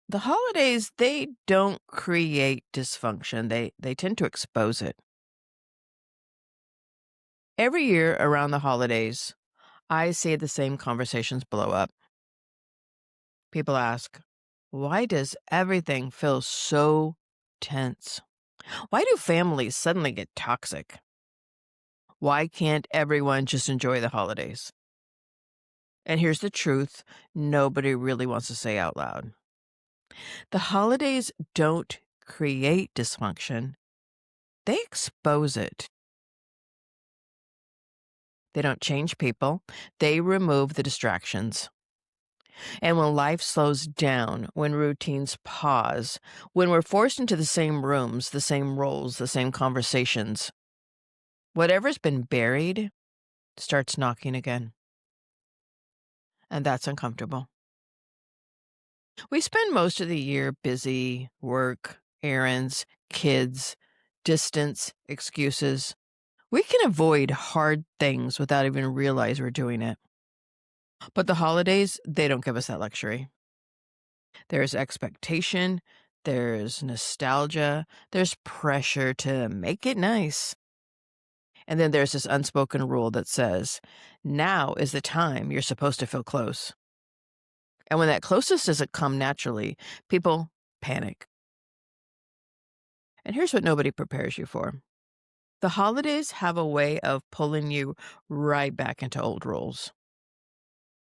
The holidays, they don't create dysfunction. They tend to expose it. Every year around the holidays, I see the same conversations blow up. People ask, why does everything feel so tense? Why do families suddenly get toxic? Why can't everyone just enjoy the holidays? And here's the truth nobody really wants to say out loud. The holidays don't create dysfunction, they expose it. They don't change people, they remove the distractions. And when life slows down, when routines pause, when we're forced into the same rooms, the same roles, the same conversations, whatever's been buried starts knocking again. And that's uncomfortable. We spend most of the year busy, work, errands, kids, distance, excuses. We can avoid hard things without even realize we're doing it. But the holidays, they don't give us that luxury. There's expectation, there's nostalgia, there's pressure to make it nice. And then there's this unspoken rule that says, now is the time you're supposed to feel close. And when that closeness doesn't come naturally, people panic. And here's what nobody prepares you for. The holidays have a way of pulling you right back into old roles.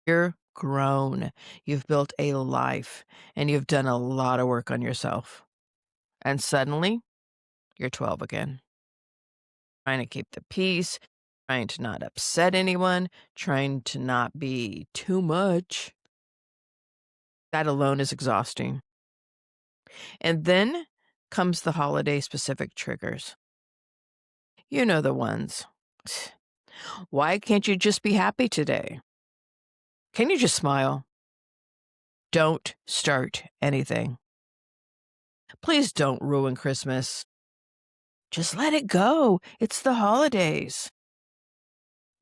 You're grown, you've built a life, and you've done a lot of work on yourself. And suddenly, you're 12 again, trying to keep the peace, trying to not upset anyone, trying to not be too much. That alone is exhausting. And then comes the holiday specific triggers. You know the ones. Why can't you just be happy today? Can you just smile? Don't start anything. Please don't ruin Christmas. Just let it go. It's the holidays.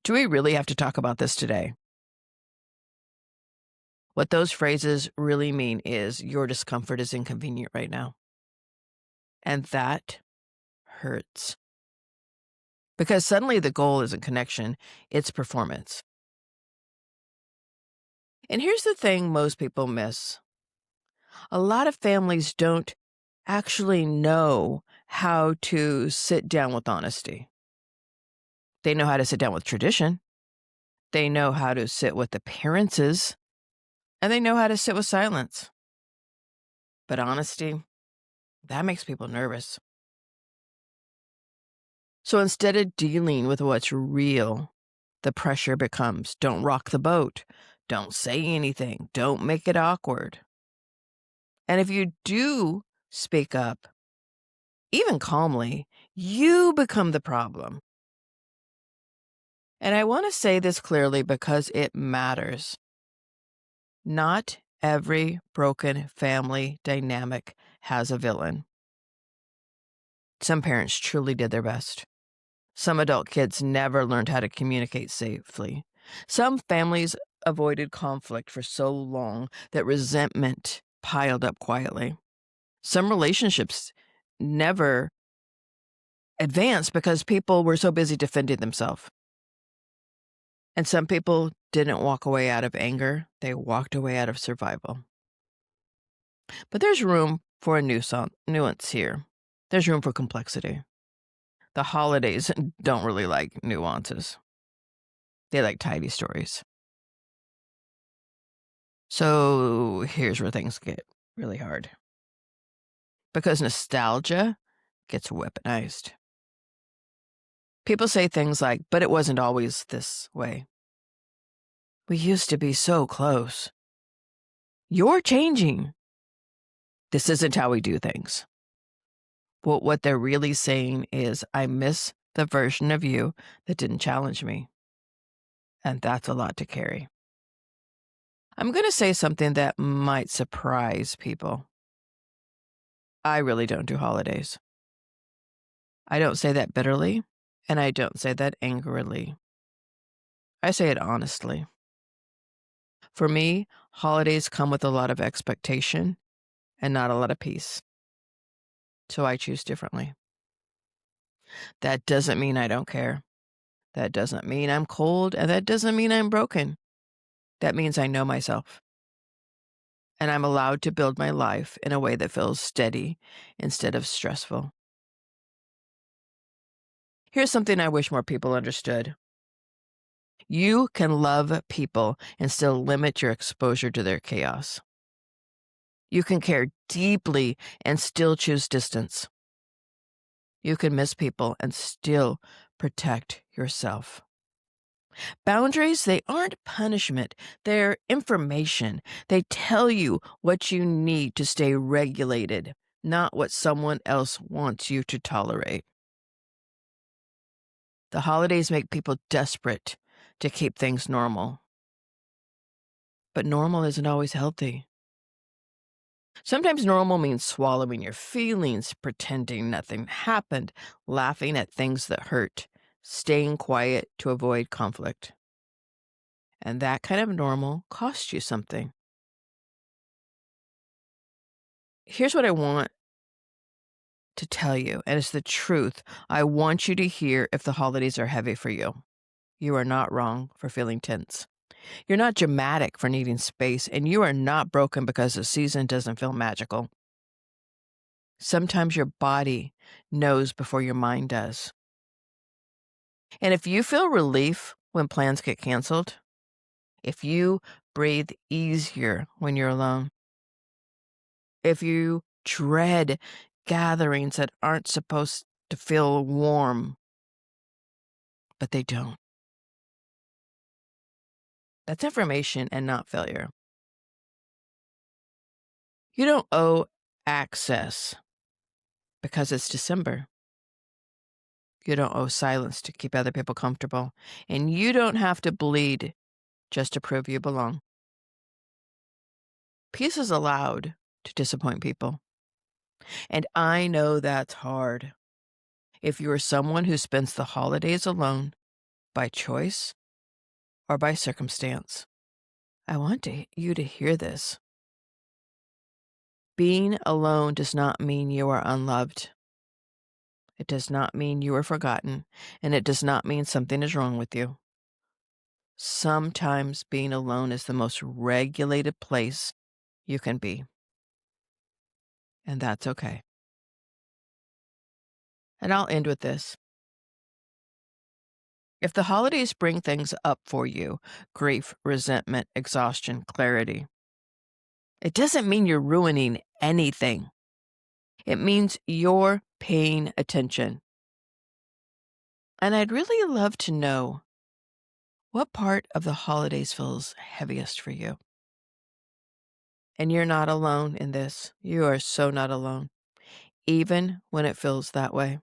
Do we really have to talk about this today? What those phrases really mean is your discomfort is inconvenient right now. And that hurts. Because suddenly the goal isn't connection, it's performance. And here's the thing most people miss a lot of families don't actually know how to sit down with honesty. They know how to sit down with tradition, they know how to sit with appearances, and they know how to sit with silence. But honesty, that makes people nervous. So instead of dealing with what's real, the pressure becomes don't rock the boat, don't say anything, don't make it awkward. And if you do speak up, even calmly, you become the problem. And I want to say this clearly because it matters. Not every broken family dynamic has a villain. Some parents truly did their best. Some adult kids never learned how to communicate safely. Some families avoided conflict for so long that resentment piled up quietly. Some relationships never advanced because people were so busy defending themselves. And some people didn't walk away out of anger, they walked away out of survival. But there's room for a nuance here. There's room for complexity. The holidays don't really like nuances. They like tidy stories. So here's where things get really hard. Because nostalgia gets weaponized. People say things like, but it wasn't always this way. We used to be so close. You're changing. This isn't how we do things. But what they're really saying is, I miss the version of you that didn't challenge me. And that's a lot to carry. I'm going to say something that might surprise people. I really don't do holidays. I don't say that bitterly, and I don't say that angrily. I say it honestly. For me, holidays come with a lot of expectation and not a lot of peace. So I choose differently. That doesn't mean I don't care. That doesn't mean I'm cold, and that doesn't mean I'm broken. That means I know myself, and I'm allowed to build my life in a way that feels steady instead of stressful. Here's something I wish more people understood. You can love people and still limit your exposure to their chaos. You can care deeply and still choose distance. You can miss people and still protect yourself. Boundaries, they aren't punishment, they're information. They tell you what you need to stay regulated, not what someone else wants you to tolerate. The holidays make people desperate to keep things normal, but normal isn't always healthy. Sometimes normal means swallowing your feelings, pretending nothing happened, laughing at things that hurt, staying quiet to avoid conflict. And that kind of normal costs you something. Here's what I want to tell you, and it's the truth. I want you to hear if the holidays are heavy for you. You are not wrong for feeling tense. You're not dramatic for needing space, and you are not broken because the season doesn't feel magical. Sometimes your body knows before your mind does. And if you feel relief when plans get canceled, if you breathe easier when you're alone, if you dread gatherings that aren't supposed to feel warm, but they don't, that's information and not failure. You don't owe access because it's December. You don't owe silence to keep other people comfortable. And you don't have to bleed just to prove you belong. Peace is allowed to disappoint people. And I know that's hard. If you are someone who spends the holidays alone by choice or by circumstance, I want you to hear this. Being alone does not mean you are unloved. It does not mean you are forgotten, and it does not mean something is wrong with you. Sometimes being alone is the most regulated place you can be, and that's okay. And I'll end with this. If the holidays bring things up for you, grief, resentment, exhaustion, clarity, it doesn't mean you're ruining anything. It means you're paying attention. And I'd really love to know what part of the holidays feels heaviest for you. And you're not alone in this. You are so not alone, even when it feels that way.